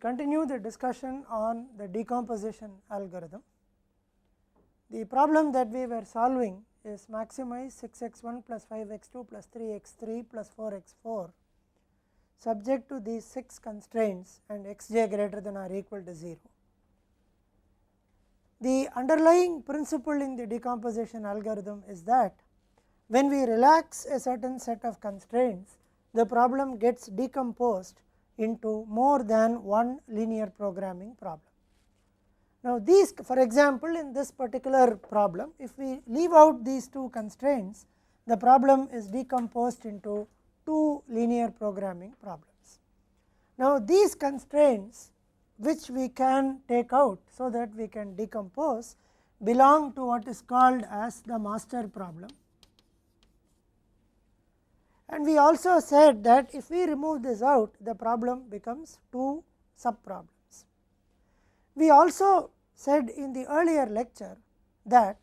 continue the discussion on the decomposition algorithm. The problem that we were solving is maximize 6x1 plus 5x2 plus 3x3 plus 4x4 subject to these 6 constraints and xj greater than or equal to 0. The underlying principle in the decomposition algorithm is that when we relax a certain set of constraints, the problem gets decomposed into more than one linear programming problem. Now, these, for example, in this particular problem, if we leave out these 2 constraints, the problem is decomposed into 2 linear programming problems. Now, these constraints which we can take out so that we can decompose belong to what is called as the master problem. And we also said that if we remove this out, the problem becomes 2 subproblems. We also said in the earlier lecture that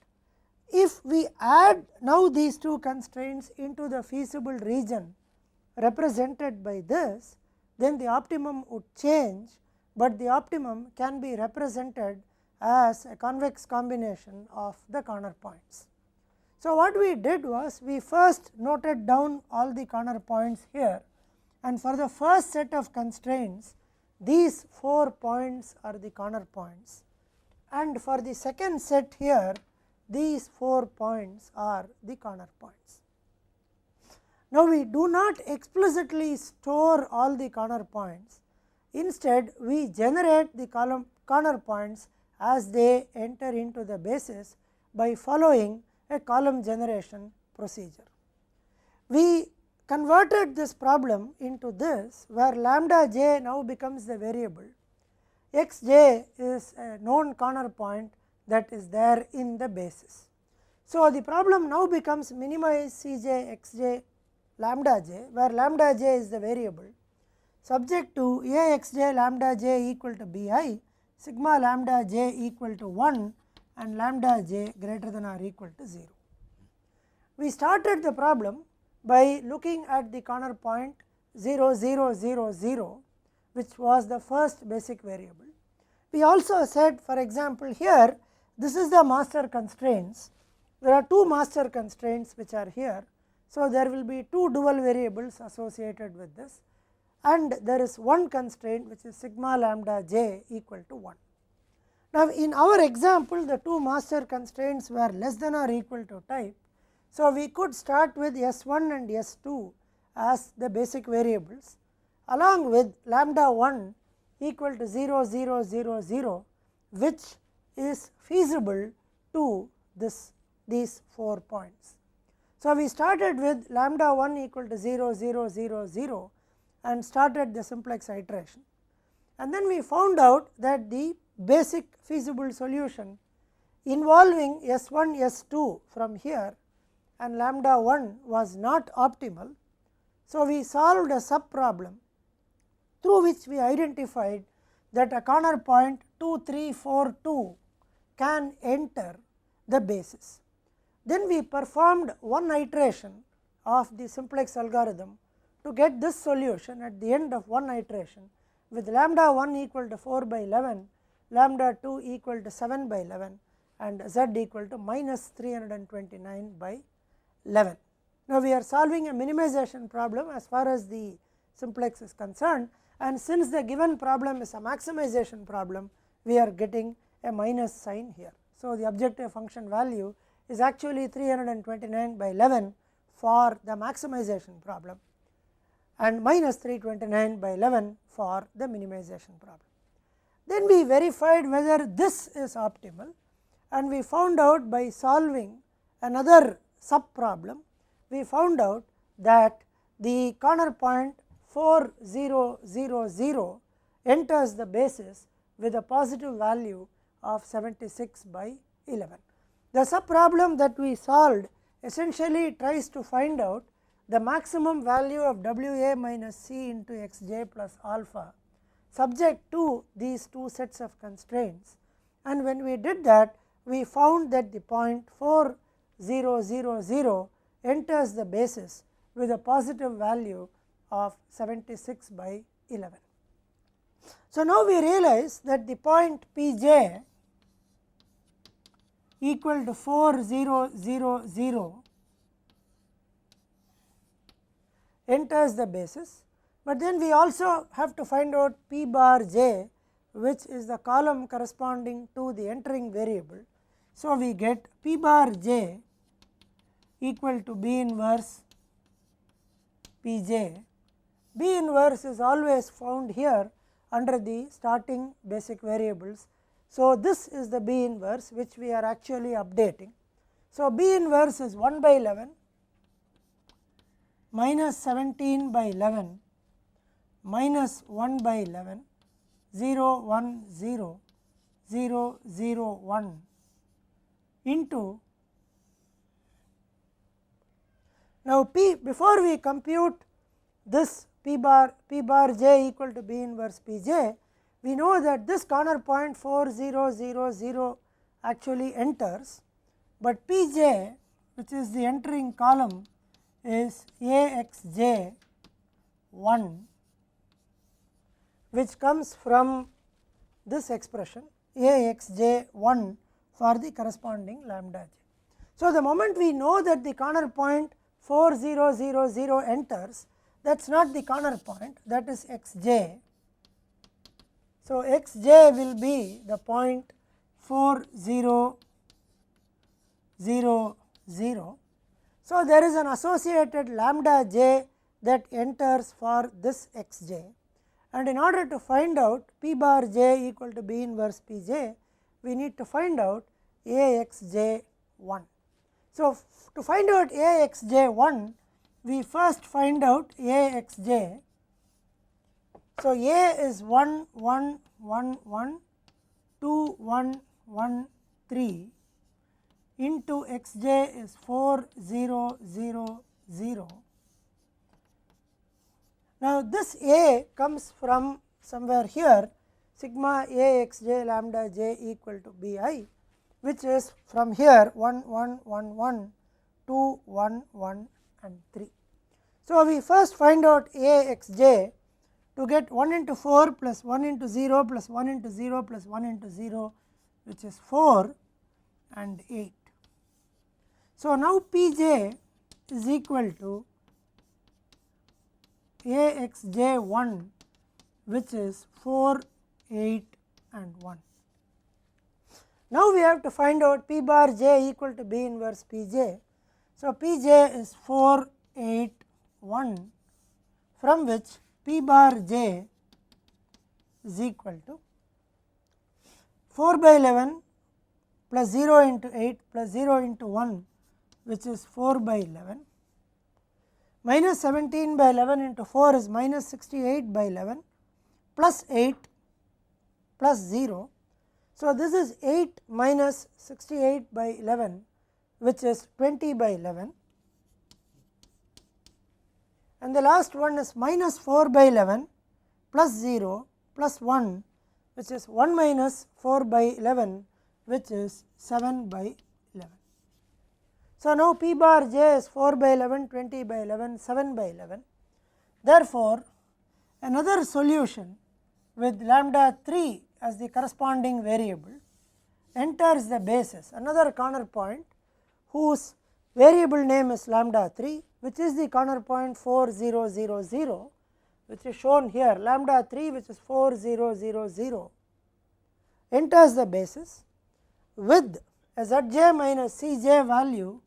if we add now these 2 constraints into the feasible region represented by this, then the optimum would change, but the optimum can be represented as a convex combination of the corner points. So, what we did was we first noted down all the corner points here, and for the first set of constraints these 4 points are the corner points, and for the second set here these 4 points are the corner points. Now, we do not explicitly store all the corner points, instead we generate the corner points as they enter into the basis by following a column generation procedure. We converted this problem into this, where lambda j now becomes the variable, x j is a known corner point that is there in the basis. So, the problem now becomes minimize C j x j lambda j, where lambda j is the variable, subject to a x j lambda j equal to b I, sigma lambda j equal to 1 and lambda j greater than or equal to 0. We started the problem by looking at the corner point 0 0 0 0, which was the first basic variable. We also said, for example, here this is the master constraints. There are 2 master constraints which are here. So, there will be 2 dual variables associated with this, and there is one constraint which is sigma lambda j equal to 1. Now, in our example the 2 master constraints were less than or equal to type. So, we could start with S1 and S2 as the basic variables, along with lambda 1 equal to 0 0 0 0, which is feasible to these 4 points. So, we started with lambda 1 equal to 0 0 0 0 and started the simplex iteration, and then we found out that the basic feasible solution involving S1 S2 from here and lambda 1 was not optimal. So, we solved a sub problem through which we identified that a corner point 2 3 4 2 can enter the basis. Then we performed one iteration of the simplex algorithm to get this solution at the end of one iteration, with lambda 1 equal to 4 by 11, lambda 2 equal to 7 by 11 and z equal to minus 329 by 11. Now, we are solving a minimization problem as far as the simplex is concerned, and since the given problem is a maximization problem, we are getting a minus sign here. So, the objective function value is actually 329 by 11 for the maximization problem and minus 329 by 11 for the minimization problem. Then we verified whether this is optimal, and we found out by solving another sub problem, we found out that the corner point 4 0 0 0 enters the basis with a positive value of 76 by 11. The sub problem that we solved essentially tries to find out the maximum value of W a minus c into x j plus alpha subject to these 2 sets of constraints, and when we did that we found that the point 4 0 0 0 enters the basis with a positive value of 76 by 11. So, now we realize that the point P j equal to 4 0 0 0 enters the basis, but then we also have to find out P bar j, which is the column corresponding to the entering variable. So, we get P bar j equal to B inverse P j. B inverse is always found here under the starting basic variables. So, this is the B inverse which we are actually updating. So, B inverse is 1 by 11 minus 17 by 11 minus 1 by 11 0 1 0 0 0 1 into, now P, before we compute this P bar j equal to B inverse P j, we know that this corner point 4 0 0 0 actually enters, but P j, which is the entering column, is A x j 1, which comes from this expression A x j 1 for the corresponding lambda j. So, the moment we know that the corner point 4 0 0 0 enters, that is not the corner point, that is x j. So, x j will be the point 4 0 0 0. So, there is an associated lambda j that enters for this x j, and in order to find out P bar j equal to B inverse P j, we need to find out A x j 1. So, to find out A x j 1, we first find out A x j. So, A is 1 1 1 1 2 1 1 3 into x j is 4 0 0 0. Now, this A comes from somewhere here, sigma A x j lambda j equal to B I, which is from here 1 1 1 1 2 1 1 and 3. So, we first find out A x j to get 1 into 4 plus 1 into 0 plus 1 into 0 plus 1 into 0, which is 4 and 8. So, now P j is equal to A x j 1, which is 4 8 and 1. Now, we have to find out P bar j equal to B inverse P j. So, P j is 4 8 1, from which P bar j is equal to 4 by 11 plus 0 into 8 plus 0 into 1, which is 4 by 11, minus 17 by 11 into 4 is minus 68 by 11, plus 8 plus 0. So, this is 8 minus 68 by 11, which is 20 by 11, and the last one is minus 4 by 11 plus 0 plus 1, which is 1 minus 4 by 11, which is 7 by 11. So, now P bar j is 4 by 11, 20 by 11, 7 by 11. Therefore, another solution with lambda 3 as the corresponding variable enters the basis, another corner point whose variable name is lambda 3, which is the corner point 4 0 0 0, which is shown here, lambda 3, which is 4 0 0 0, enters the basis with a zj minus cj value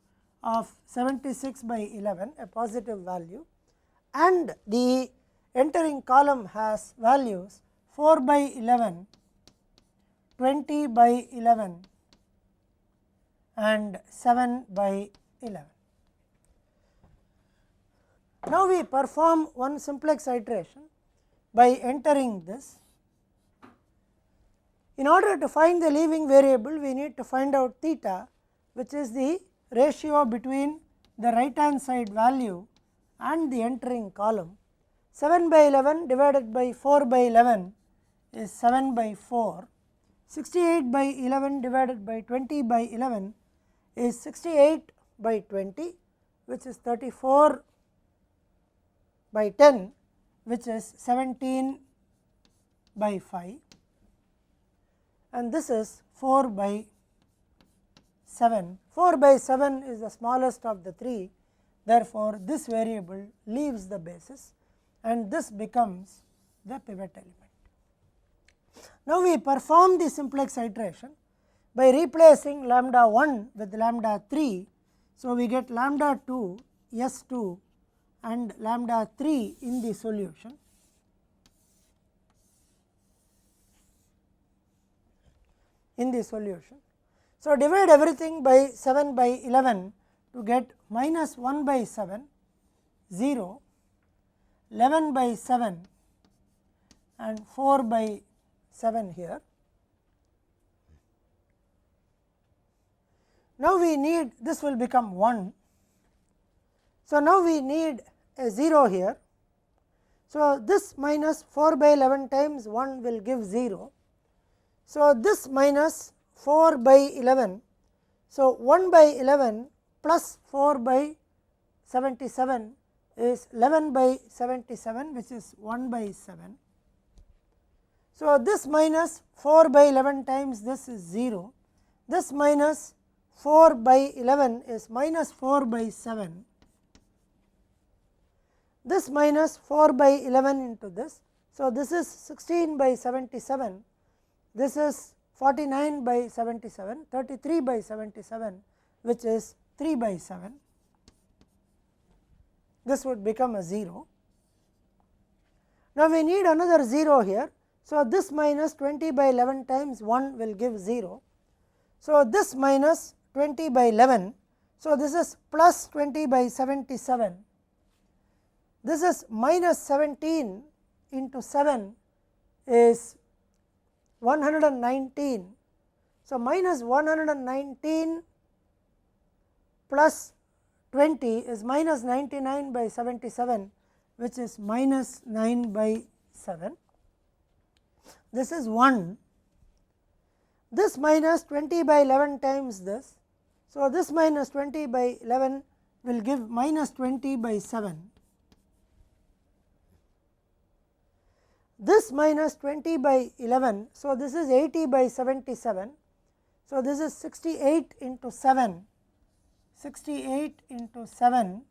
of 76 by 11, a positive value, and the entering column has values 4 by 11, 20 by 11 and 7 by 11. Now, we perform one simplex iteration by entering this. In order to find the leaving variable, we need to find out theta, which is the ratio between the right hand side value and the entering column. 7 by 11 divided by 4 by 11 is 7 by 4. 68 by 11 divided by 20 by 11 is 68 by 20, which is 34 by 10, which is 17 by 5 and this is 4 by 7. 4 by 7 is the smallest of the 3, therefore, this variable leaves the basis and this becomes the pivot element. Now, we perform the simplex iteration by replacing lambda 1 with lambda 3. So, we get lambda 2 S 2 and lambda 3 in the solution. So, divide everything by 7 by 11 to get minus 1 by 7, 0, 11 by 7 and 4 by 7 here. Now, we need this will become 1. So, now we need a 0 here. So, this minus 4 by 11 times 1 will give 0. So, this minus 4 by 11. So, 1 by 11 plus 4 by 77 is 11 by 77, which is 1 by 7. So, this minus 4 by 11 times this is 0. This minus 4 by 11 is minus 4 by 7. This minus 4 by 11 into this. So, this is 16 by 77. This is 49 by 77, 33 by 77, which is 3 by 7. This would become a 0. Now, we need another 0 here. So, this minus 20 by 11 times 1 will give 0. So, this minus 20 by 11. So, this is plus 20 by 77. This is minus 17 into 7 is 119. So, minus 119 plus 20 is minus 99 by 77, which is minus 9 by 7. This is 1. This minus 20 by 11 times this. So, this minus 20 by 11 will give minus 20 by 7. This minus 20 by 11. So, this is 80 by 77. So, this is 68 into 7. 68 into 7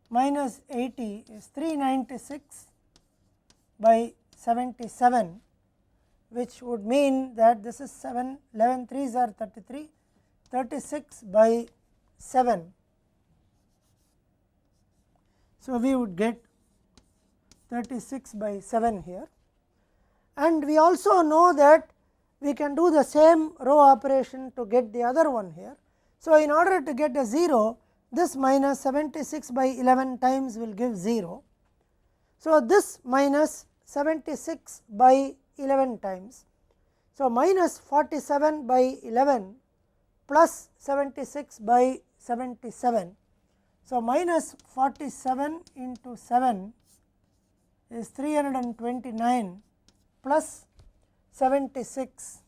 minus 80 is 396 by 77, which would mean that this is 7, 11 3s are 33, 36 by 7. So, we would get 36 by 7 here, and we also know that we can do the same row operation to get the other one here. So, in order to get a 0, this minus 76 by 11 times will give 0. So, this minus 76 by 11 times. So, minus 47 by 11 plus 76 by 77. So, minus 47 into 7 is 329 plus 76,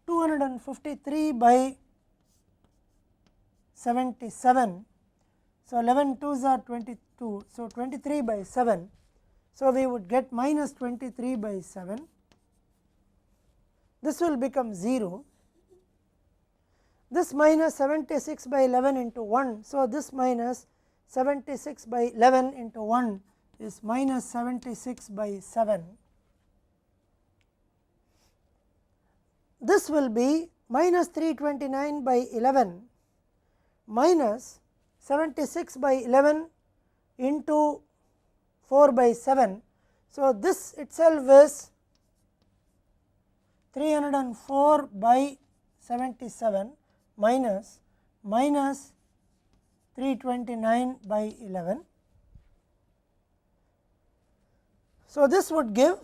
253 by 77. So, 11 2s are 22. So, 23 by 7. So, we would get minus 23 by 7. This will become 0. This minus 76 by 11 into 1. So, this minus 76 by 11 into 1 is minus 76 by 7. This will be minus 329 by 11 minus 76 by 11 into 4 by 7. So, this itself is 304 by 77 minus 329 by 11. So, this would give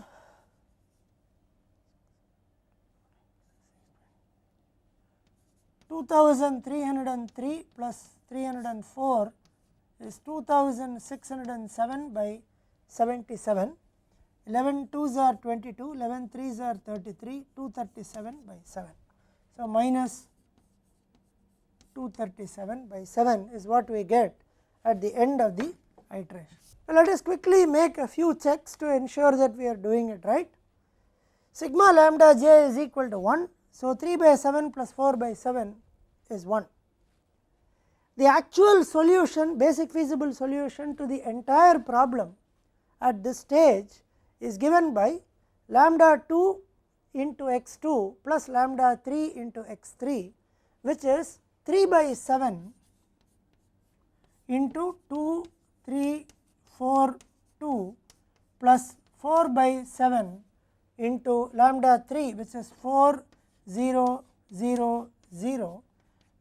2303 plus 304 is 2607 by 77. 11 2s are 22, 11 3s are 33, 237 by 7. So, minus 237 by 7 is what we get at the end of the iteration. Now, let us quickly make a few checks to ensure that we are doing it right. Sigma lambda j is equal to 1. So, 3 by 7 plus 4 by 7 is 1. The actual solution, basic feasible solution to the entire problem at this stage is given by lambda 2 into x 2 plus lambda 3 into x 3, which is 3 by 7 into 2, 3, 4, 2 plus 4 by 7 into lambda 3, which is 4, 0, 0, 0,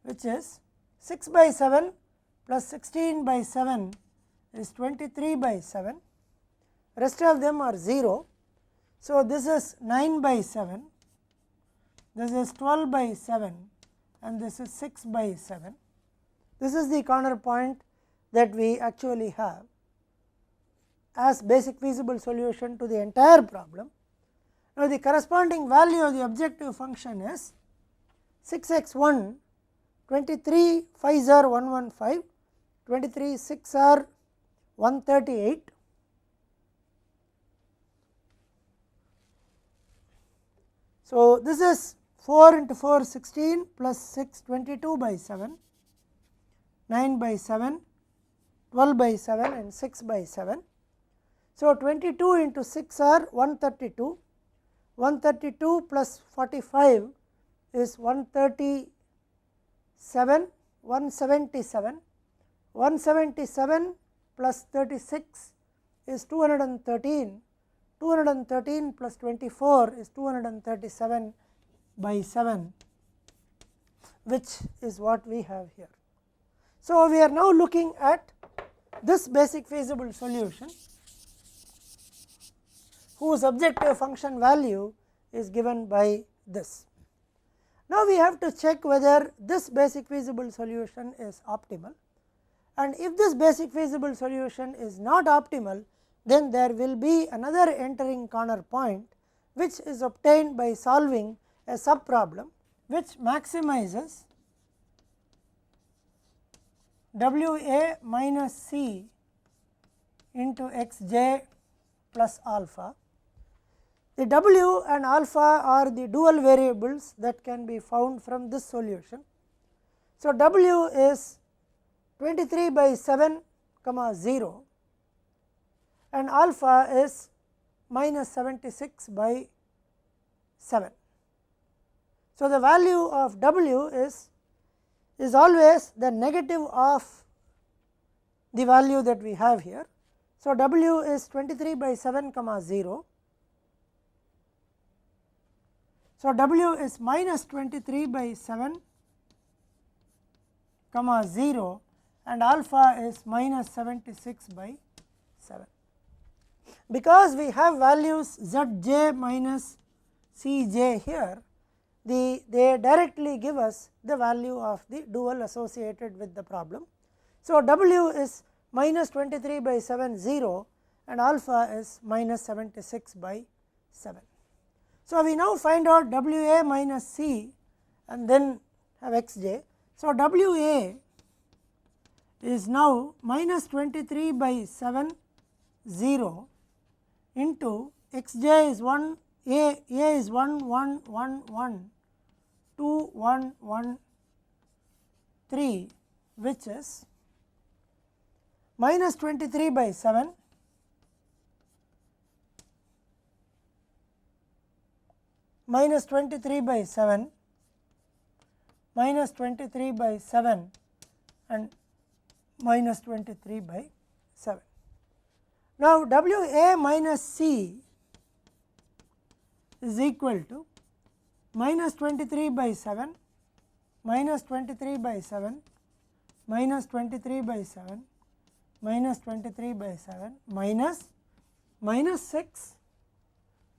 which is 6 by 7 plus 16 by 7 is 23 by 7, rest of them are 0. So, this is 9 by 7, this is 12 by 7 and this is 6 by 7. This is the corner point that we actually have as basic feasible solution to the entire problem. Now, the corresponding value of the objective function is 6x1, 23 5s are 115, 23 6 are 138. So, this is 4 into 4 16 plus 6 22 by 7, 9 by 7, 12 by 7 and 6 by 7. So, 22 into 6 are 132, 132 plus 45 is 137, 177, 177 plus 36 is 213, 213 plus 24 is 237 by 7, which is what we have here. So, we are now looking at this basic feasible solution whose objective function value is given by this. Now, we have to check whether this basic feasible solution is optimal, and if this basic feasible solution is not optimal, then there will be another entering corner point which is obtained by solving a sub problem which maximizes W A minus C into x j plus alpha. The W and alpha are the dual variables that can be found from this solution. So, W is 23 by 7 comma 0 and alpha is minus 76 by 7. So, the value of W is always the negative of the value that we have here. So, W is 23 by 7 comma 0. So, W is minus 23 by 7 comma 0 and alpha is minus 76 by 7. Because we have values Zj minus Cj here, they directly give us the value of the dual associated with the problem. So, W is minus 23 by 7 0 and alpha is minus 76 by 7. So, we now find out W A minus C and then have x j. So, W A is now minus 23 by 7 0 into x j is 1, A is 1 1 1 1 2 1 1 3, which is minus 23 by 7 minus 23 by 7 minus 23 by 7 and minus 23 by 7. Now, W A minus C is equal to minus 23 by 7 minus 23 by 7 minus 23 by 7 minus 23 by 7 minus minus 6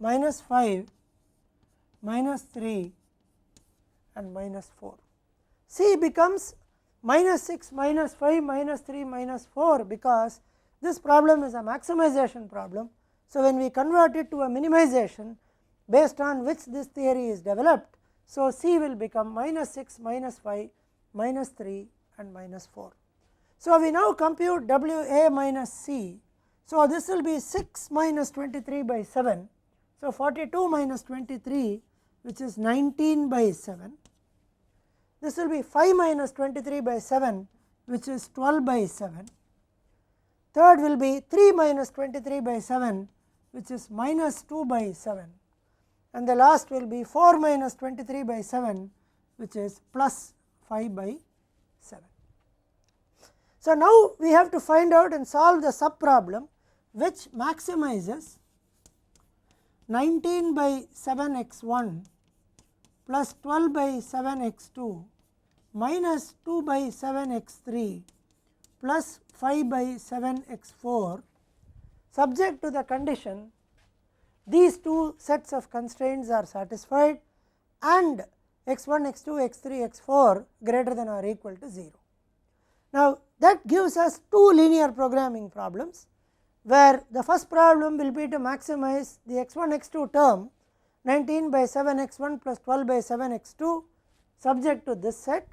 minus 5 minus 3 and minus 4. C becomes minus 6 minus 5 minus 3 minus 4 because this problem is a maximization problem. So, when we convert it to a minimization based on which this theory is developed, so C will become minus 6 minus 5 minus 3 and minus 4. So, we now compute W A minus C. So, this will be 6 minus 23 by 7. So, 42 minus 23, which is 19 by 7. This will be 5 minus 23 by 7, which is 12 by 7. Third will be 3 minus 23 by 7, which is minus 2 by 7. And the last will be 4 minus 23 by 7, which is plus 5 by 7. So, now we have to find out and solve the sub problem which maximizes 19 by 7 x 1 plus 12 by 7 x 2 minus 2 by 7 x 3 plus 5 by 7 x 4 subject to the condition these two sets of constraints are satisfied and x 1, x 2, x 3, x 4 greater than or equal to 0. Now, that gives us two linear programming problems, where the first problem will be to maximize the x 1 x 2 term 19 by 7 x 1 plus 12 by 7 x 2 subject to this set,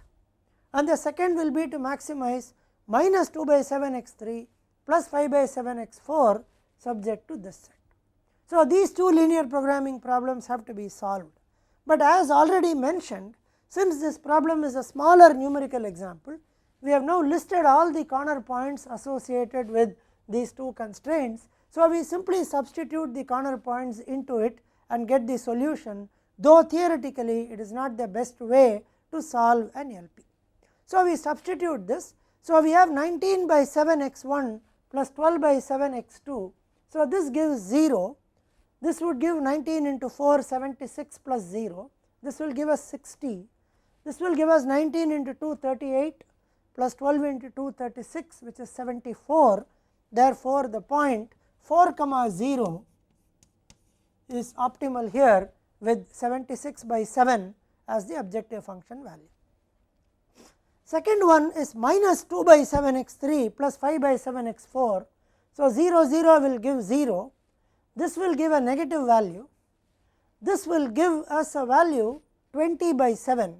and the second will be to maximize minus 2 by 7 x 3 plus 5 by 7 x 4 subject to this set. So, these two linear programming problems have to be solved, but as already mentioned, since this problem is a smaller numerical example, we have now listed all the corner points associated with these two constraints. So, we simply substitute the corner points into it and get the solution, though theoretically it is not the best way to solve an LP. So, we substitute this. So, we have 19 by 7 x 1 plus 12 by 7 x 2. So, this gives 0. This would give 19 into 4, 76 plus 0. This will give us 60. This will give us 19 into 2, 38 plus 12 into 2, 36, which is 74. Therefore, the point 4, 0 is optimal here with 76 by 7 as the objective function value. Second one is minus 2 by 7 x 3 plus 5 by 7 x 4. So, 0, 0 will give 0. This will give a negative value. This will give us a value 20 by 7,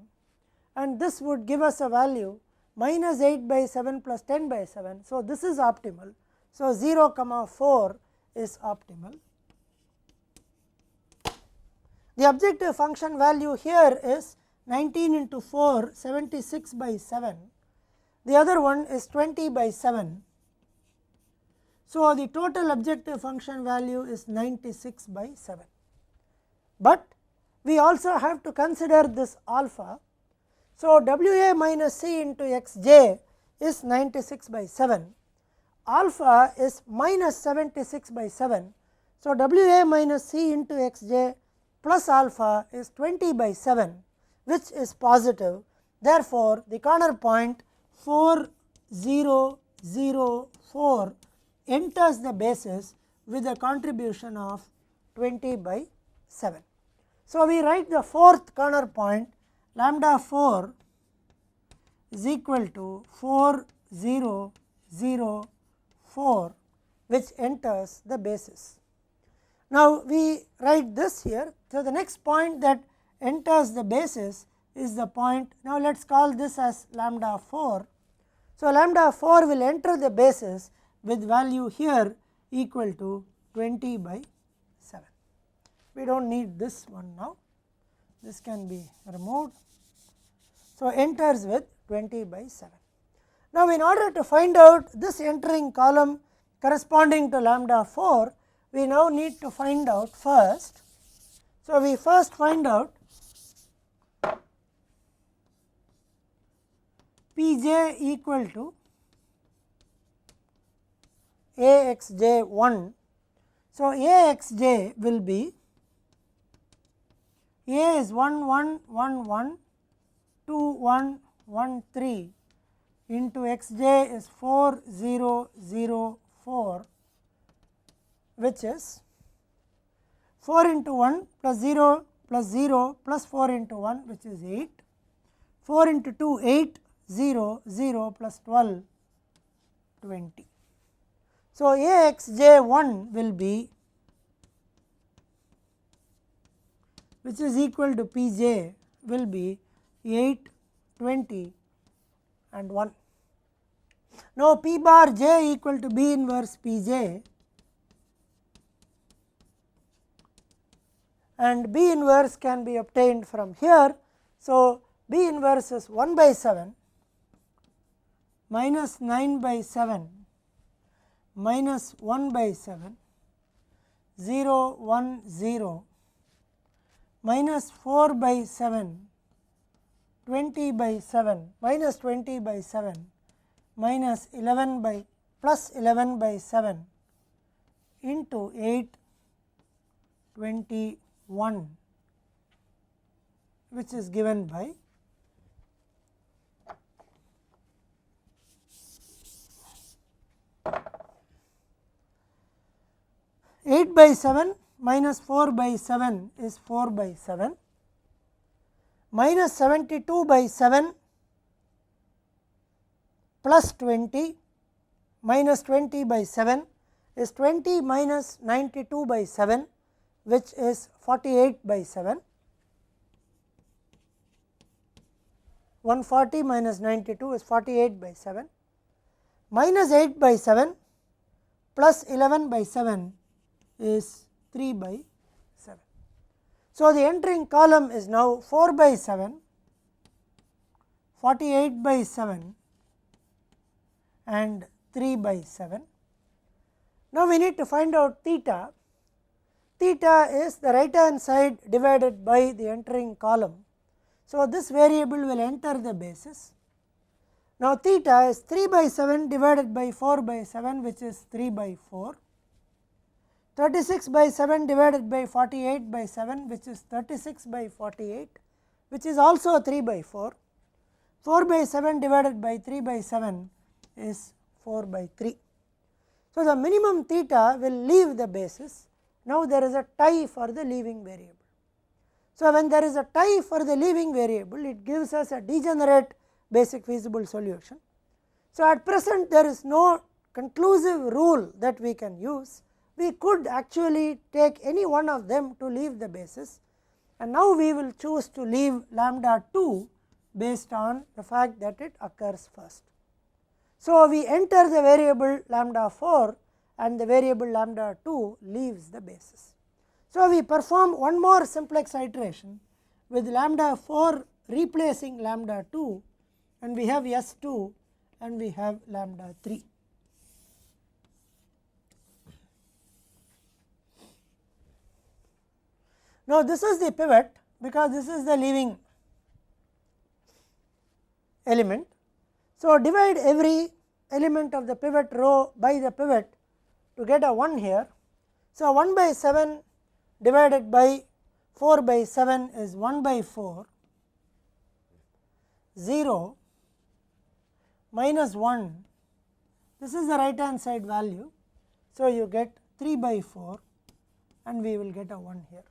and this would give us a value minus 8 by 7 plus 10 by 7. So, this is optimal. So, 0, 4 is optimal. The objective function value here is 19 into 4, 76 by 7. The other one is 20 by 7. So, the total objective function value is 96 by 7. But we also have to consider this alpha. So, W A minus C into x j is 96 by 7. Alpha is minus 76 by 7. So, W A minus C into x j plus alpha is 20 by 7, which is positive. Therefore, the corner point 4, 0, 0, 4 enters the basis with a contribution of 20 by 7. So, we write the fourth corner point lambda 4 is equal to 4, 0, 0, 4, which enters the basis. Now, we write this here. So, the next point that enters the basis is the point, now let us call this as lambda 4. So, lambda 4 will enter the basis with value here equal to 20 by 7. We do not need this one now, this can be removed. So, enters with 20 by 7. Now, in order to find out this entering column corresponding to lambda 4, we now need to find out first. So, we first find out Pj equal to Axj1. So, Axj will be A is 1 1 1 1 2 1 1 3 into Xj is 4 0 0 4, which is 4 into 1 plus 0 plus 0 plus 4 into 1, which is 8, 4 into 2 8, 0 0 plus 12 20. So, Axj1 will be, which is equal to Pj, will be 8, 20 and 1. Now, P bar j equal to B inverse P j, and B inverse can be obtained from here. So, B inverse is 1 by 7 minus 9 by 7 minus 1 by 7 0 1 0 minus 4 by 7 20 by 7 minus 20 by 7 minus 11 by plus 11 by 7 into 8 21, which is given by 8 by 7 minus 4 by 7 is 4 by 7 minus 72 by 7 plus 20 minus 20 by 7 is 20 minus 92 by 7, which is 48 by 7. 140 minus 92 is 48 by 7 minus 8 by 7 plus 11 by 7 is 3 by 7. So, the entering column is now 4 by 7, 48 by 7 and 3 by 7. Now, we need to find out theta. Theta is the right hand side divided by the entering column. So, this variable will enter the basis. Now, theta is 3 by 7 divided by 4 by 7, which is 3 by 4. 36 by 7 divided by 48 by 7, which is 36 by 48, which is also 3 by 4. 4 by 7 divided by 3 by 7 is 4 by 3. So, the minimum theta will leave the basis. Now, there is a tie for the leaving variable. So, when there is a tie for the leaving variable, it gives us a degenerate basic feasible solution. So, at present there is no conclusive rule that we can use. We could actually take any one of them to leave the basis, and now we will choose to leave lambda 2 based on the fact that it occurs first. So, we enter the variable lambda 4 and the variable lambda 2 leaves the basis. So, we perform one more simplex iteration with lambda 4 replacing lambda 2, and we have S2 and we have lambda 3. Now, this is the pivot because this is the leaving element. So, divide every element of the pivot row by the pivot to get a 1 here. So, 1 by 7 divided by 4 by 7 is 1 by 4, 0 minus 1, this is the right hand side value. So, you get 3 by 4 and we will get a 1 here.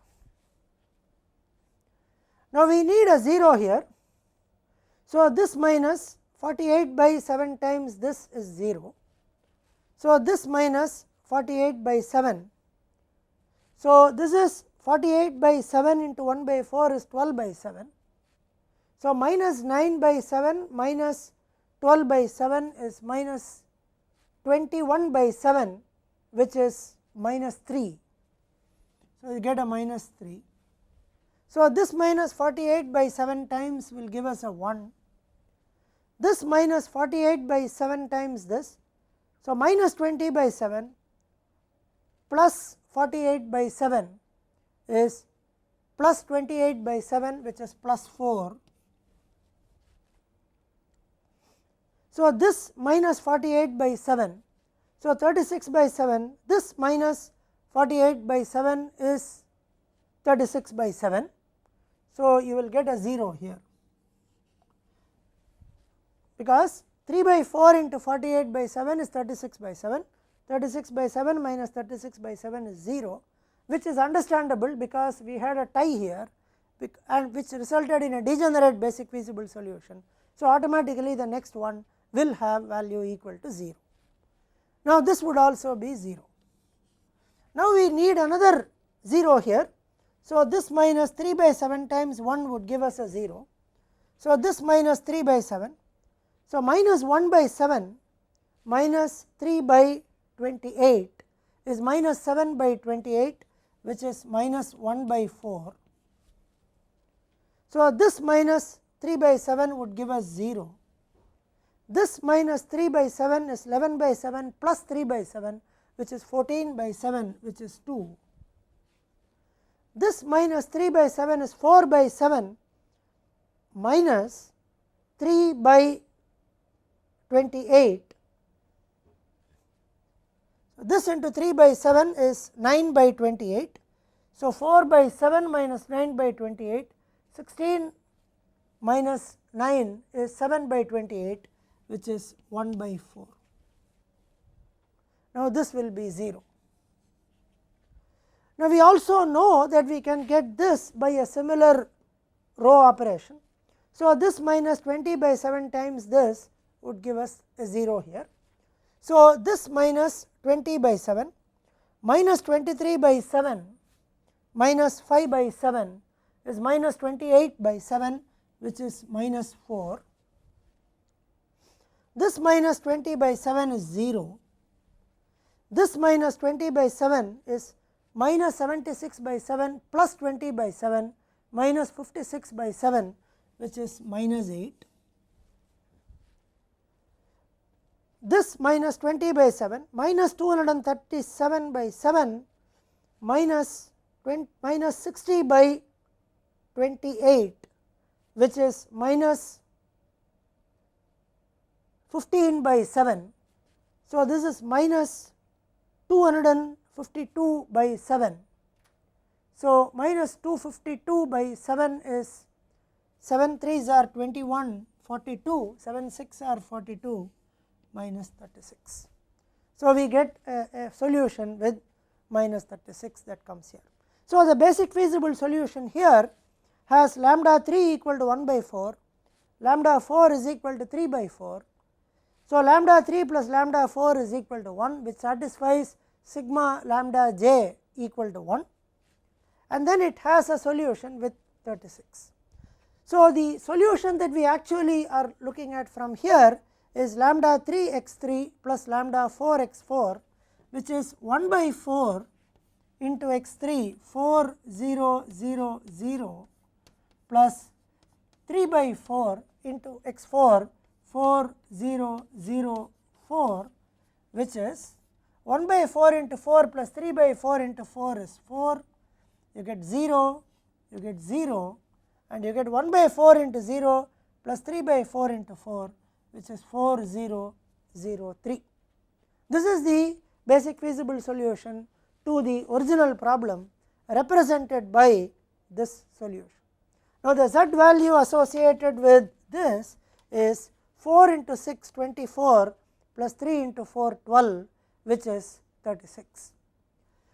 Now, we need a 0 here. So, this minus 48 by 7 times this is 0. So, this minus 48 by 7. So, this is 48 by 7 into 1 by 4 is 12 by 7. So, minus 9 by 7 minus 12 by 7 is minus 21 by 7, which is minus 3. So, you get a minus 3. So, this minus 48 by 7 times will give us a 1. This minus 48 by 7 times this. So, minus 20 by 7 plus 48 by 7 is plus 28 by 7, which is plus 4. So, this minus 48 by 7. So, 36 by 7, this minus 48 by 7 is 36 by 7. So, you will get a 0 here, because 3 by 4 into 48 by 7 is 36 by 7, 36 by 7 minus 36 by 7 is 0, which is understandable because we had a tie here and which resulted in a degenerate basic feasible solution. So, automatically the next one will have value equal to 0. Now, this would also be 0. Now, we need another 0 here. So, this minus 3 by 7 times 1 would give us a 0. So, this minus 3 by 7. So, minus 1 by 7 minus 3 by 28 is minus 7 by 28, which is minus 1 by 4. So, this minus 3 by 7 would give us 0. This minus 3 by 7 is 11 by 7 plus 3 by 7, which is 14 by 7, which is 2. This minus 3 by 7 is 4 by 7 minus 3 by 28. So, this into 3 by 7 is 9 by 28. So, 4 by 7 minus 9 by 28, 16 minus 9 is 7 by 28, which is 1 by 4. Now, this will be 0. Now, we also know that we can get this by a similar row operation. So, this minus 20 by 7 times this would give us a 0 here. So, this minus 20 by 7 minus 23 by 7 minus 5 by 7 is minus 28 by 7, which is minus 4. This minus 20 by 7 is 0. This minus 20 by 7 is minus 76 by 7 plus 20 by 7 minus 56 by 7, which is minus 8. This minus 20 by 7 minus 237 by 7 minus 60 by 28, which is minus 15 by 7. So, this is minus 252 by 7. So, minus 252 by 7 is 7 3s are 21, 42, 7 6 are 42 minus 36. So, we get a solution with minus 36 that comes here. So, the basic feasible solution here has lambda 3 equal to 1 by 4, lambda 4 is equal to 3 by 4. So, lambda 3 plus lambda 4 is equal to 1, which satisfies sigma lambda j equal to 1, and then it has a solution with 36. So, the solution that we actually are looking at from here is lambda 3 x 3 plus lambda 4 x 4, which is 1 by 4 into x 3 4 0 0 0 plus 3 by 4 into x 4 4 0 0 4, which is 1 by 4 into 4 plus 3 by 4 into 4 is 4, you get 0, you get 0, and you get 1 by 4 into 0 plus 3 by 4 into 4, which is 4 0 0 3. This is the basic feasible solution to the original problem represented by this solution. Now, the z value associated with this is 4 into 6 24 plus 3 into 4 12, which is 36.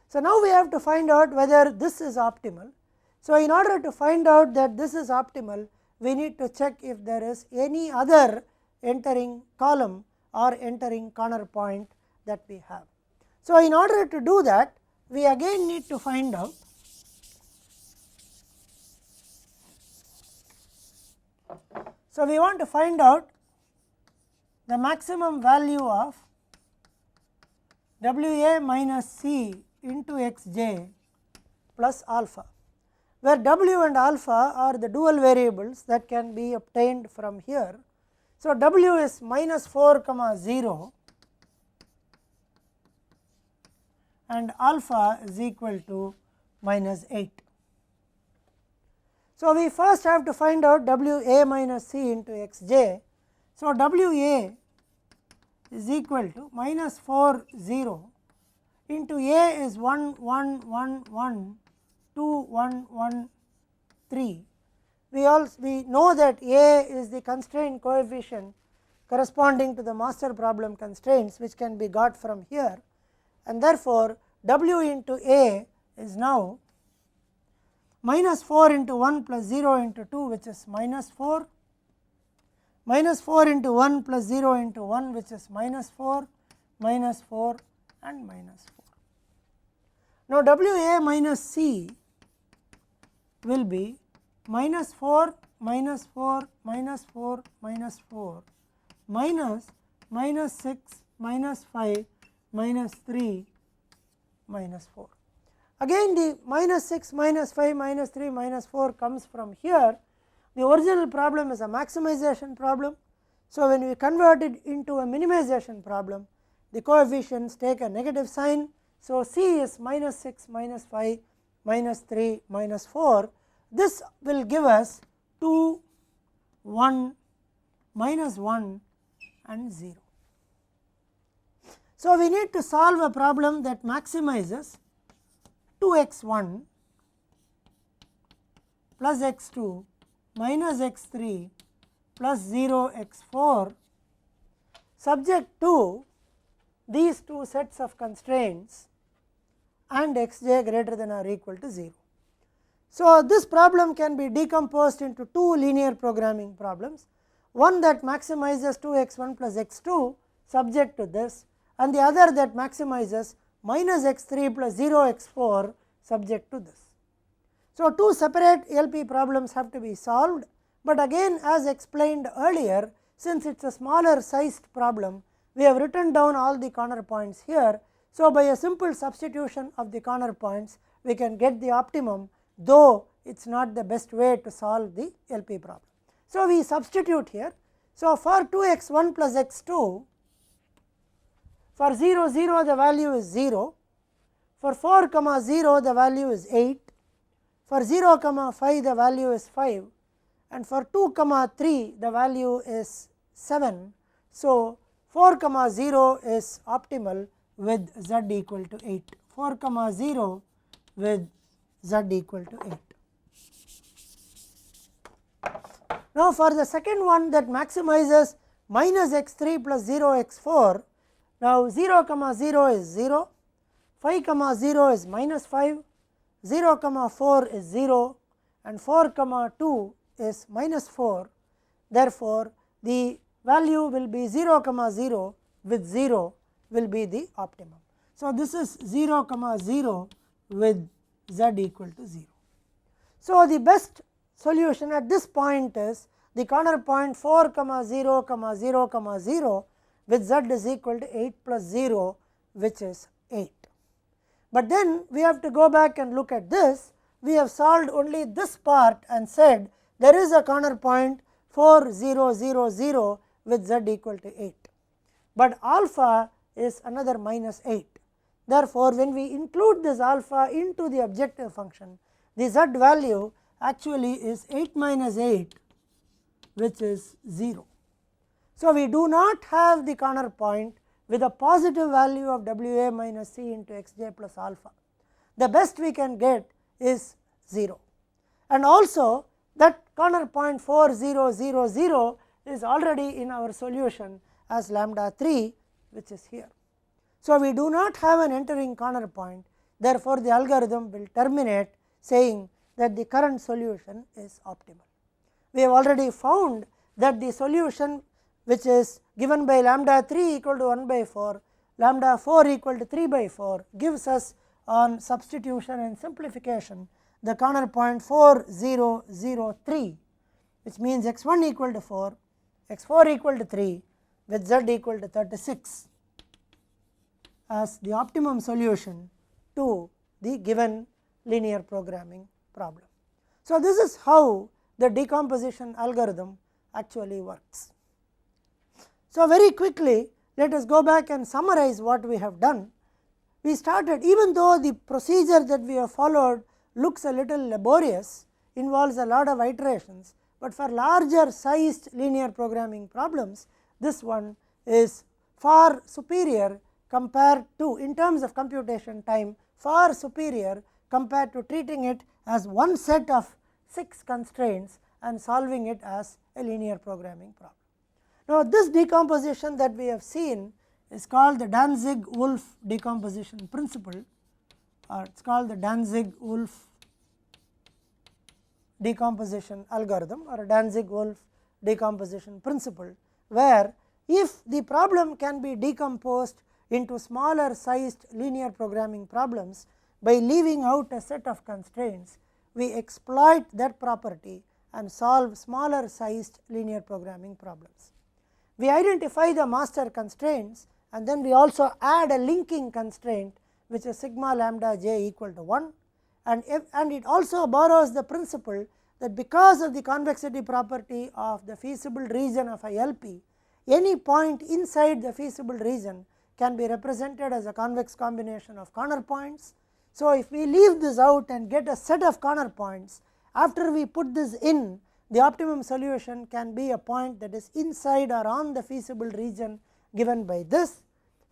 So, now we have to find out whether this is optimal. So, in order to find out that this is optimal, we need to check if there is any other entering column or entering corner point that we have. So, in order to do that, we again need to find out we want to find out the maximum value of W a minus c into x j plus alpha, where W and alpha are the dual variables that can be obtained from here. So, W is minus 4 comma 0 and alpha is equal to minus 8. So, we first have to find out W a minus c into x j. So, W a is equal to minus 4 0 into a is 1 1 1 1 2 1 1 3. We know that a is the constraint coefficient corresponding to the master problem constraints, which can be got from here, and therefore, W into a is now minus 4 into 1 plus 0 into 2, which is minus 4, minus 4 into 1 plus 0 into 1, which is minus 4 and minus 4. Now, W a minus c will be minus 4 minus 4 minus 4 minus 4 minus minus 6 minus 5 minus 3 minus 4. Again the minus 6 minus 5 minus 3 minus 4 comes from here. The original problem is a maximization problem. So, when we convert it into a minimization problem, the coefficients take a negative sign. So, C is minus 6 minus 5 minus 3 minus 4. This will give us 2 1 minus 1 and 0. So, we need to solve a problem that maximizes 2x1 plus x2 minus x3 plus 0 x4 subject to these two sets of constraints and xj greater than or equal to 0. So, this problem can be decomposed into two linear programming problems, one that maximizes 2x1 plus x2 subject to this, and the other that maximizes minus x3 plus 0 x4 subject to this. So, two separate LP problems have to be solved, but again as explained earlier, since it is a smaller sized problem, we have written down all the corner points here. So, by a simple substitution of the corner points, we can get the optimum, though it is not the best way to solve the LP problem. So, we substitute here. So, for 2x1 plus x2, for 0 0 the value is 0, for 4 comma 0 the value is 8, for 0 comma 5 the value is 5, and for 2 comma 3 the value is 7. So, 4 comma 0 is optimal with z equal to 8, 4 comma 0 with z equal to 8. Now, for the second one that maximizes minus x3 plus 0 x4, now 0 comma 0 is 0, 5 comma 0 is minus 5, 0 comma 4 is 0, and 4 comma 2 is minus 4. Therefore, the value will be 0 comma 0 with 0 will be the optimum. So, this is 0 comma 0 with z equal to 0. So, the best solution at this point is the corner point 4 comma 0 comma 0 comma 0 with z is equal to 8 plus 0, which is 8. But then we have to go back and look at this. We have solved only this part and said there is a corner point 4 0 0 0 with z equal to 8, but alpha is another minus 8. Therefore, when we include this alpha into the objective function, the z value actually is 8 minus 8, which is 0. So, we do not have the corner point with a positive value of WA minus C into xj plus alpha. The best we can get is 0, and also that corner point 4 0 0 0 is already in our solution as lambda 3, which is here. So, we do not have an entering corner point, therefore, the algorithm will terminate saying that the current solution is optimal. We have already found that the solution which is given by lambda 3 equal to 1 by 4, lambda 4 equal to 3 by 4 gives us on substitution and simplification the corner point 4 0 0 3, which means x1 equal to 4, x4 equal to 3 with z equal to 36 as the optimum solution to the given linear programming problem. So, this is how the decomposition algorithm actually works. So, very quickly let us go back and summarize what we have done. We started, even though the procedure that we have followed looks a little laborious, involves a lot of iterations, but for larger sized linear programming problems, this one is far superior compared to, in terms of computation time, far superior compared to treating it as one set of 6 constraints and solving it as a linear programming problem. Now, this decomposition that we have seen is called the Dantzig-Wolfe decomposition principle, or it is called the Dantzig-Wolfe decomposition algorithm or a Dantzig-Wolfe decomposition principle, where if the problem can be decomposed into smaller sized linear programming problems by leaving out a set of constraints, we exploit that property and solve smaller sized linear programming problems. We identify the master constraints and then we also add a linking constraint which is sigma lambda j equal to 1, and it also borrows the principle that because of the convexity property of the feasible region of a LP, any point inside the feasible region can be represented as a convex combination of corner points. So, if we leave this out and get a set of corner points, after we put this in, the optimum solution can be a point that is inside or on the feasible region given by this.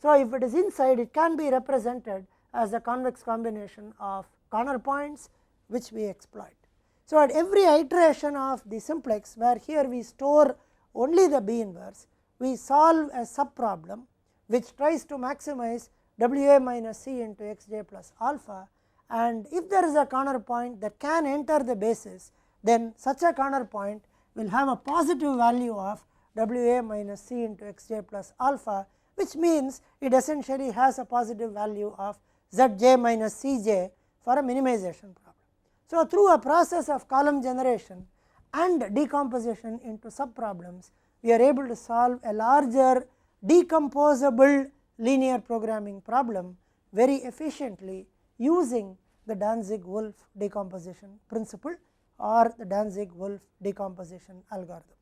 So, if it is inside, it can be represented as a convex combination of corner points which we exploit. So, at every iteration of the simplex, where here we store only the B inverse, we solve a sub problem which tries to maximize W A minus C into x j plus alpha, and if there is a corner point that can enter the basis, then such a corner point will have a positive value of W A minus C into x j plus alpha, which means it essentially has a positive value of Z j minus C j for a minimization problem. So, through a process of column generation and decomposition into sub problems, we are able to solve a larger decomposable linear programming problem very efficiently using the Dantzig-Wolfe decomposition principle or the Dantzig-Wolfe decomposition algorithm.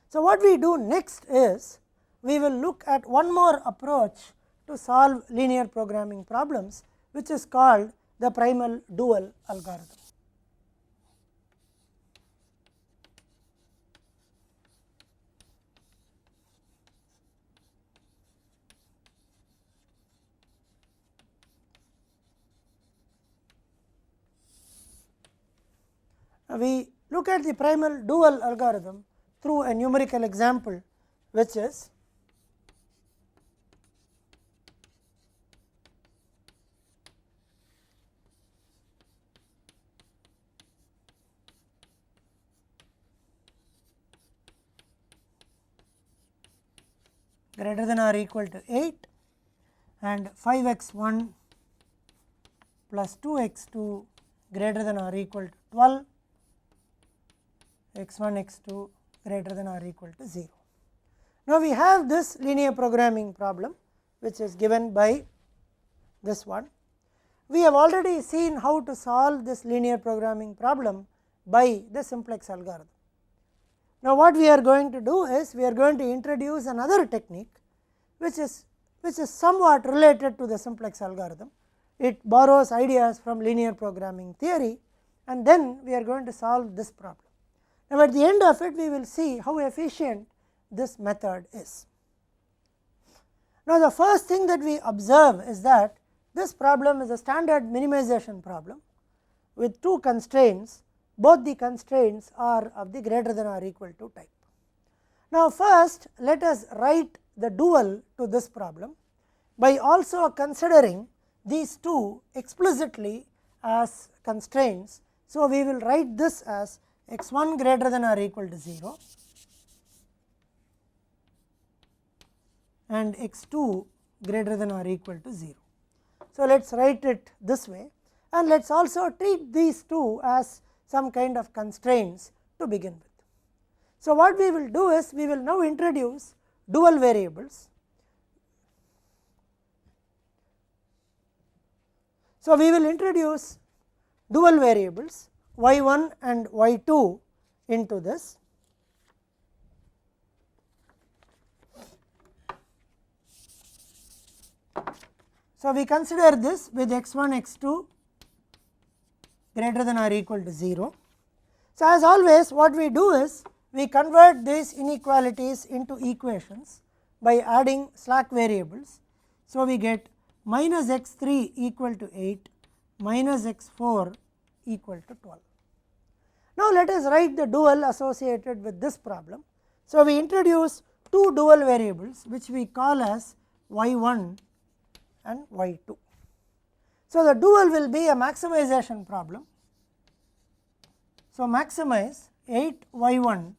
So, what we do next is we will look at one more approach to solve linear programming problems, which is called the Primal-Dual algorithm. We look at the Primal-Dual algorithm through a numerical example, which is greater than or equal to 8 and 5x1 plus 2x2 greater than or equal to 12, x1 x2 greater than or equal to 0. Now, we have this linear programming problem which is given by this one. We have already seen how to solve this linear programming problem by the simplex algorithm. Now, what we are going to do is we are going to introduce another technique which is somewhat related to the simplex algorithm. It borrows ideas from linear programming theory, and then we are going to solve this problem. Now, at the end of it, we will see how efficient this method is. Now, the first thing that we observe is that this problem is a standard minimization problem with two constraints. Both the constraints are of the greater than or equal to type. Now, first let us write the dual to this problem by also considering these two explicitly as constraints. So, we will write this as x1 greater than or equal to 0 and x2 greater than or equal to 0. So, let us write it this way, and let us also treat these two as some kind of constraints to begin with. So, what we will do is we will now introduce dual variables. So, we will introduce dual variables y1 and y2 into this. So, we consider this with x1 x2 greater than or equal to 0. So, as always what we do is we convert these inequalities into equations by adding slack variables. So, we get minus x3 equal to 8 minus x4 equal to 12. Now, let us write the dual associated with this problem. So, we introduce two dual variables which we call as y1 and y2. So, the dual will be a maximization problem. So, maximize 8 y1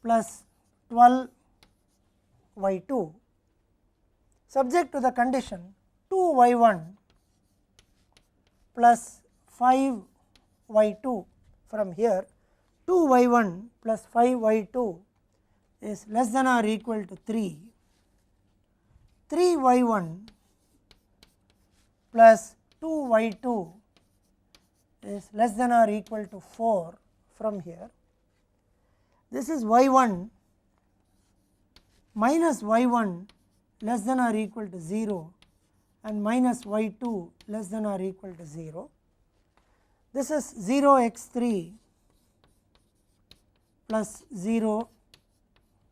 plus 12 y2 subject to the condition 2 y1 plus 5 y2 from here 2 y1 plus 5 y2 is less than or equal to 3, 3y1 plus 2y2 is less than or equal to 4 from here. This is y1 minus y1 less than or equal to 0 and minus y2 less than or equal to 0. This is 0 x3 plus 0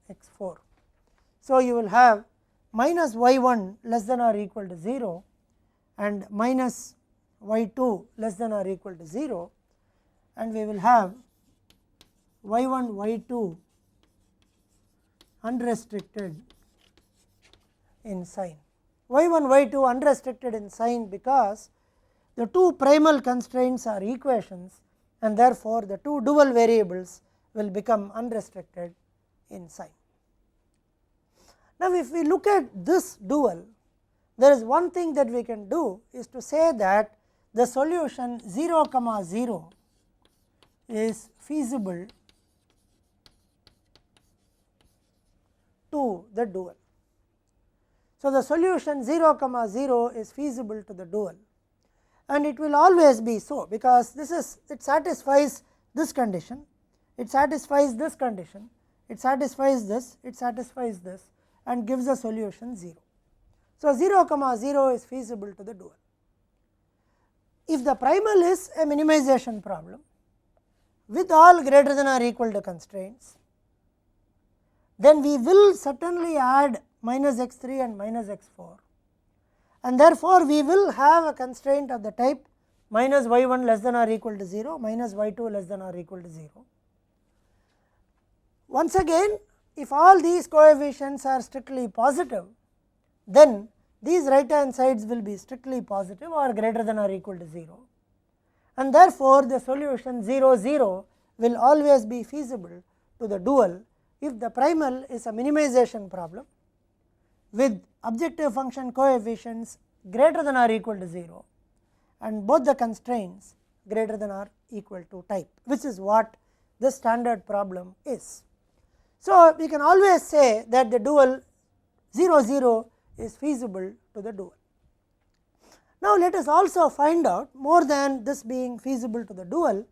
x4. So, you will have minus y1 less than or equal to 0 and minus y2 less than or equal to 0, and we will have y1 y2 unrestricted in sign. Y1 y2 unrestricted in sign because the two primal constraints are equations, and therefore, the two dual variables will become unrestricted in sign. Now, if we look at this dual, there is one thing that we can do is to say that the solution 0, 0 is feasible to the dual. So, the solution 0, 0 is feasible to the dual, and it will always be so, because this is, it satisfies this condition, it satisfies this condition, it satisfies this, it satisfies this, and gives a solution 0. So, 0, 0 is feasible to the dual. If the primal is a minimization problem with all greater than or equal to constraints, then we will certainly add minus x3 and minus x4, and therefore, we will have a constraint of the type minus y1 less than or equal to 0, minus y2 less than or equal to 0. Once again, if all these coefficients are strictly positive, then these right hand sides will be strictly positive or greater than or equal to 0, and therefore, the solution 0, 0 will always be feasible to the dual if the primal is a minimization problem with objective function coefficients greater than or equal to 0 and both the constraints greater than or equal to type, which is what the standard problem is. So, we can always say that the dual 0, 0 is feasible to the dual. Now, let us also find out, more than this being feasible to the dual,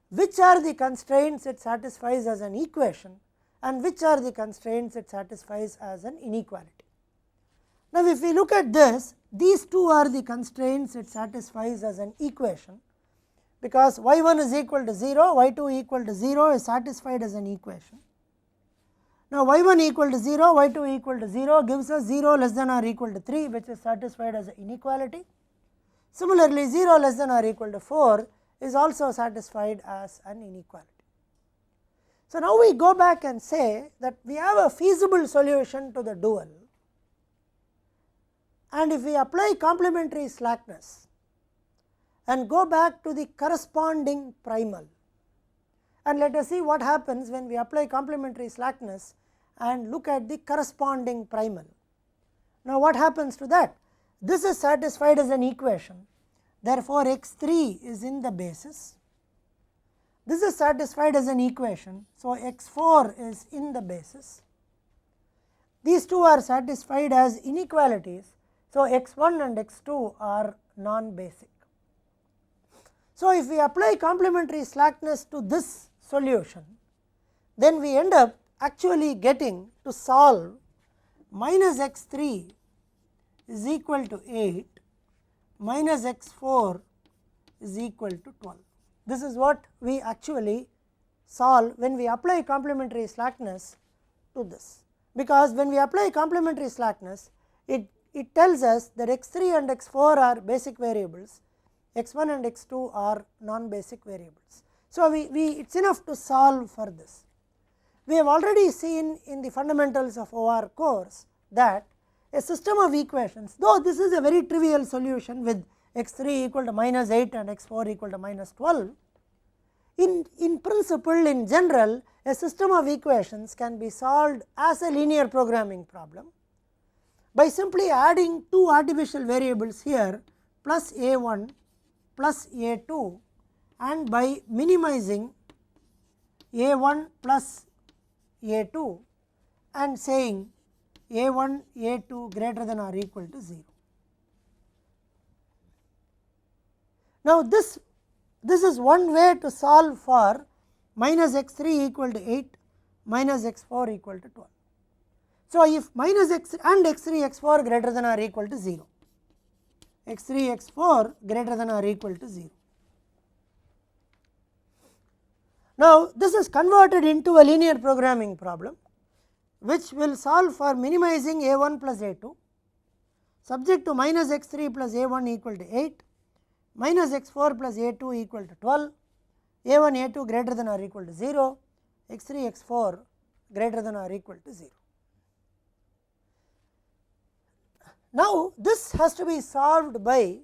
which are the constraints it satisfies as an equation and which are the constraints it satisfies as an inequality. Now, if we look at this, these two are the constraints it satisfies as an equation, because y1 is equal to 0, y2 equal to 0 is satisfied as an equation. Now, y1 equal to 0, y2 equal to 0 gives us 0 less than or equal to 3, which is satisfied as an inequality. Similarly, 0 less than or equal to 4 is also satisfied as an inequality. So, now we go back and say that we have a feasible solution to the dual, and if we apply complementary slackness and go back to the corresponding primal, and let us see what happens when we apply complementary slackness and look at the corresponding primal. Now, what happens to that? This is satisfied as an equation, therefore, x3 is in the basis. This is satisfied as an equation, so x4 is in the basis. These two are satisfied as inequalities, so x1 and x2 are non-basic. So, if we apply complementary slackness to this solution, then we end up actually getting to solve minus x3 is equal to 8, minus x4 is equal to 12. This is what we actually solve when we apply complementary slackness to this, because when we apply complementary slackness, it tells us that x3 and x4 are basic variables, x1 and x2 are non-basic variables. So, it is enough to solve for this. We have already seen in the fundamentals of OR course that a system of equations, though this is a very trivial solution with x3 equal to minus 8 and x4 equal to minus 12, in principle, in general, a system of equations can be solved as a linear programming problem by simply adding two artificial variables here plus a1 plus a2, and by minimizing a1 plus a2 and saying A1 A2 greater than or equal to 0. Now, this is one way to solve for minus x 3 equal to 8, minus x 4 equal to 12. So, if minus x and x 3 x 4 greater than or equal to 0, x 3 x 4 greater than or equal to 0. Now, this is converted into a linear programming problem, which will solve for minimizing A1 plus A2 subject to minus x 3 plus A1 equal to 8, minus x 4 plus A2 equal to 12, A1 A2 greater than or equal to 0, x 3 x 4 greater than or equal to 0. Now, this has to be solved by,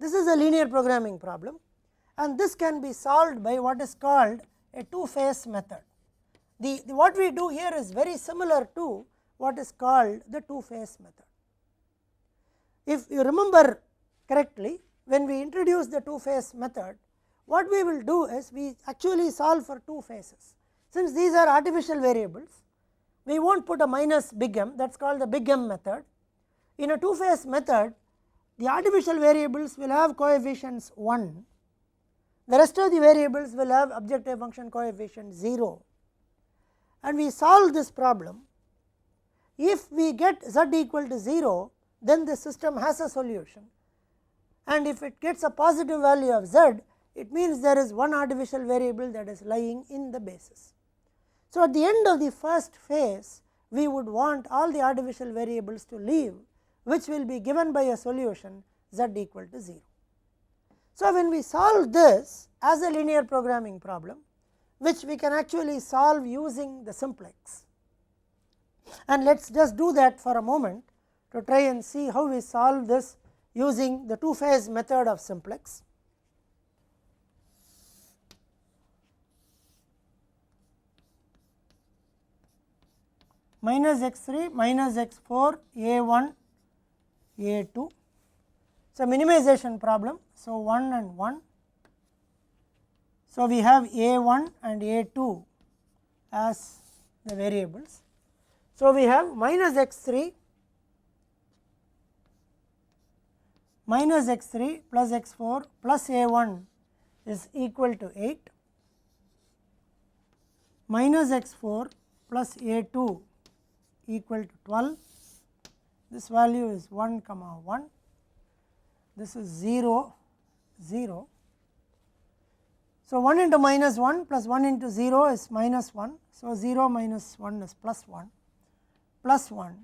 this is a linear programming problem, and this can be solved by what is called a two-phase method. What we do here is very similar to what is called the two-phase method. If you remember correctly, when we introduce the two-phase method, what we will do is we actually solve for two phases. Since these are artificial variables, we will not put a minus big M, that is called the big M method. In a two-phase method, the artificial variables will have coefficients 1, the rest of the variables will have objective function coefficient 0, and we solve this problem. If we get z equal to 0, then the system has a solution, and if it gets a positive value of z, it means there is one artificial variable that is lying in the basis. So, at the end of the first phase, we would want all the artificial variables to leave, which will be given by a solution z equal to 0. So, when we solve this as a linear programming problem, which we can actually solve using the simplex, and let us just do that for a moment to try and see how we solve this using the two-phase method of simplex. Minus x 3 minus x 4 A1 A2. So, minimization problem. So, 1 and 1. So, we have A1 and A2 as the variables. So, we have minus x 3 minus x 3 plus x 4 plus A1 is equal to 8, minus x 4 plus A2 equal to 12. This value is 1 comma 1, this is 0 0. So, 1 into minus 1 plus 1 into 0 is minus 1. So, 0 minus 1 is plus 1, plus 1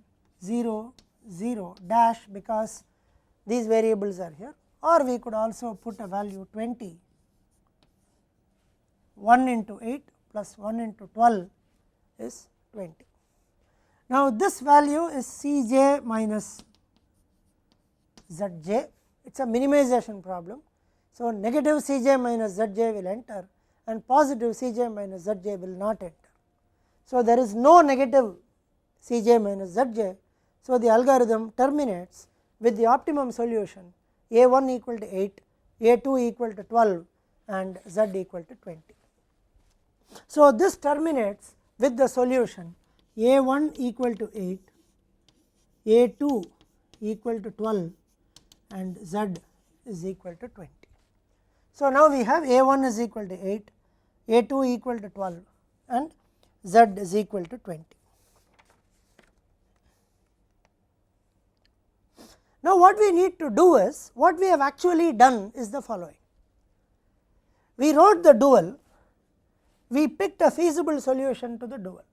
0 0 dash, because these variables are here, or we could also put a value 20. 1 into 8 plus 1 into 12 is 20. Now, this value is Cj minus Zj, it is a minimization problem. So, negative Cj minus Zj will enter and positive Cj minus Zj will not enter. So, there is no negative Cj minus Zj. So, the algorithm terminates with the optimum solution A1 equal to 8, A2 equal to 12 and Z equal to 20. So, this terminates with the solution A1 equal to 8, A2 equal to 12 and Z is equal to 20. So, now we have A1 is equal to 8, A2 equal to 12 and Z is equal to 20. Now, what we need to do is, what we have actually done is the following. We wrote the dual, we picked a feasible solution to the dual.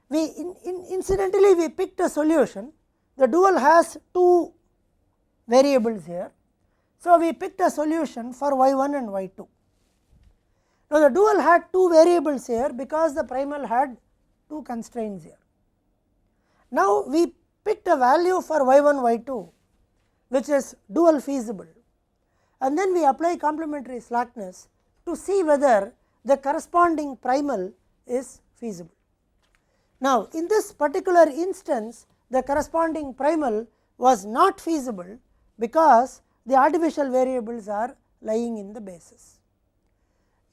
We incidentally we picked a solution, the dual has two variables here. So, we picked a solution for y1 and y2. Now, the dual had two variables here because the primal had two constraints here. Now, we picked a value for y1 y2 which is dual feasible, and then we apply complementary slackness to see whether the corresponding primal is feasible. Now, in this particular instance, the corresponding primal was not feasible because the artificial variables are lying in the basis.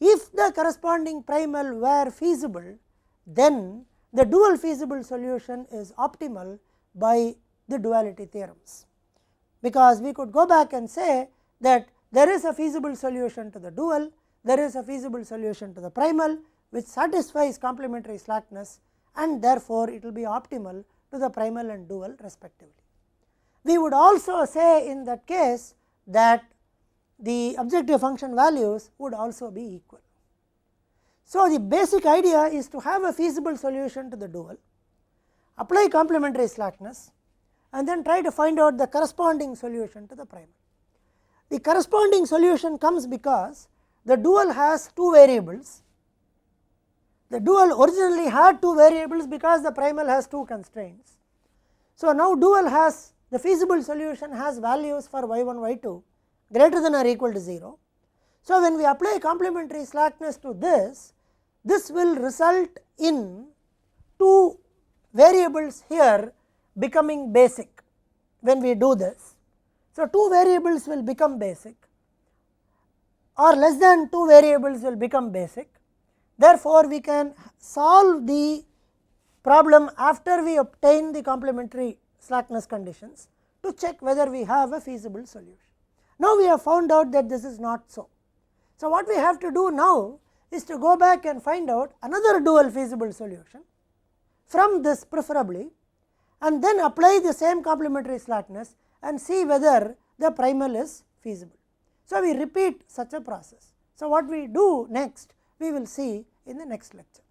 If the corresponding primal were feasible, then the dual feasible solution is optimal by the duality theorems, because we could go back and say that there is a feasible solution to the dual, there is a feasible solution to the primal which satisfies complementary slackness, and therefore, it will be optimal to the primal and dual respectively. We would also say in that case that the objective function values would also be equal. So, the basic idea is to have a feasible solution to the dual, apply complementary slackness, and then try to find out the corresponding solution to the primal. The corresponding solution comes because the dual has two variables. The dual originally had two variables because the primal has two constraints. So, now dual has the feasible solution has values for y 1 y 2 greater than or equal to 0. So, when we apply complementary slackness to this will result in two variables here becoming basic when we do this. So, two variables will become basic, or less than two variables will become basic. Therefore, we can solve the problem after we obtain the complementary slackness conditions to check whether we have a feasible solution. Now, we have found out that this is not so. So, what we have to do now is to go back and find out another dual feasible solution from this preferably, and then apply the same complementary slackness and see whether the primal is feasible. So, we repeat such a process. So, what we do next we will see in the next lecture.